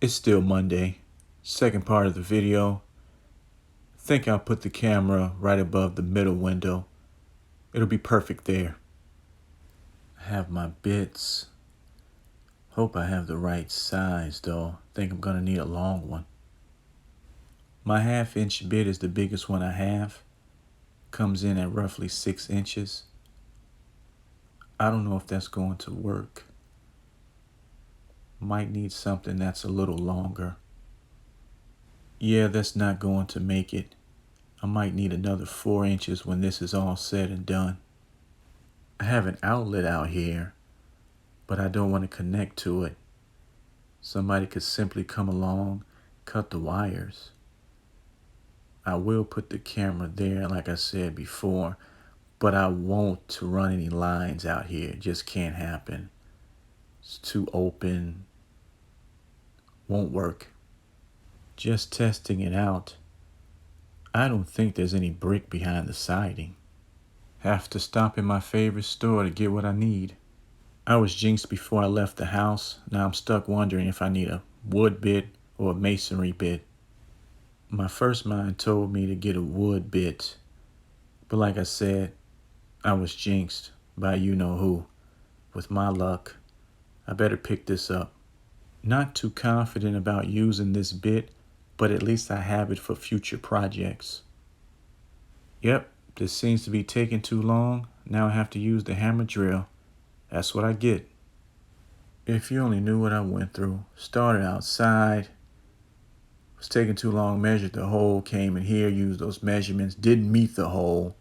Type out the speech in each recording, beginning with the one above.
It's still Monday. Second part of the video. I think I'll put the camera right above the middle window. It'll be perfect there. I have my bits. Hope I have the right size though. Think I'm gonna need a long one. My 1/2 inch bit is the biggest one I have. Comes in at roughly 6 inches. I don't know if that's going to work. Might need something that's a little longer. Yeah, that's not going to make it. I might need another 4 inches when this is all said and done. I have an outlet out here, but I don't want to connect to it. Somebody could simply come along, cut the wires. I will put the camera there, like I said before, but I won't to run any lines out here. It just can't happen. It's too open. Won't work. Just testing it out. I don't think there's any brick behind the siding. Have to stop in my favorite store to get what I need. I was jinxed before I left the house. Now I'm stuck wondering if I need a wood bit or a masonry bit. My first mind told me to get a wood bit, but like I said, I was jinxed by you-know-who. With my luck, I better pick this up. Not too confident about using this bit, but at least I have it for future projects. Yep, this seems to be taking too long. Now I have to use the hammer drill. That's what I get. If you only knew what I went through. Started outside. Was taking too long, measured the hole, came in here, used those measurements, didn't meet the hole.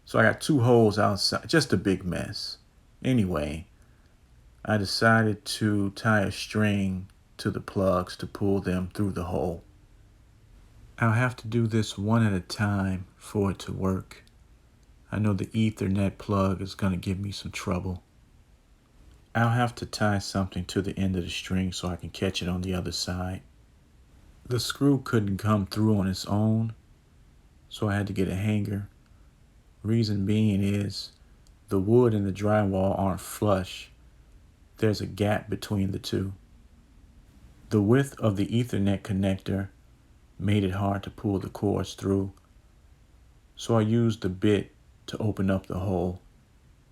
So I got 2 holes outside, just a big mess. Anyway, I decided to tie a string to the plugs to pull them through the hole. I'll have to do this one at a time for it to work. I know the Ethernet plug is going to give me some trouble. I'll have to tie something to the end of the string so I can catch it on the other side. The screw couldn't come through on its own, so I had to get a hanger. Reason being is the wood and the drywall aren't flush. There's a gap between the two. The width of the Ethernet connector made it hard to pull the cords through, so I used the bit to open up the hole.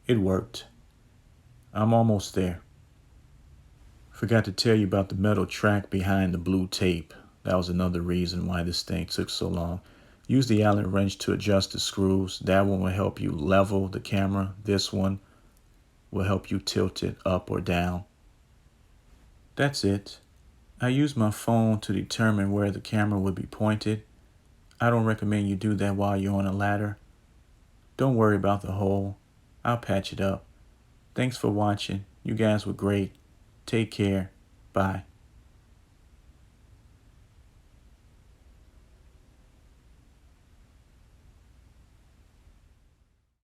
It worked. I'm almost there. Forgot to tell you about the metal track behind the blue tape. That was another reason why this thing took so long. Use the Allen wrench to adjust the screws. That one will help you level the camera. This one will help you tilt it up or down. That's it. I use my phone to determine where the camera would be pointed. I don't recommend you do that while you're on a ladder. Don't worry about the hole. I'll patch it up. Thanks for watching. You guys were great. Take care. Bye.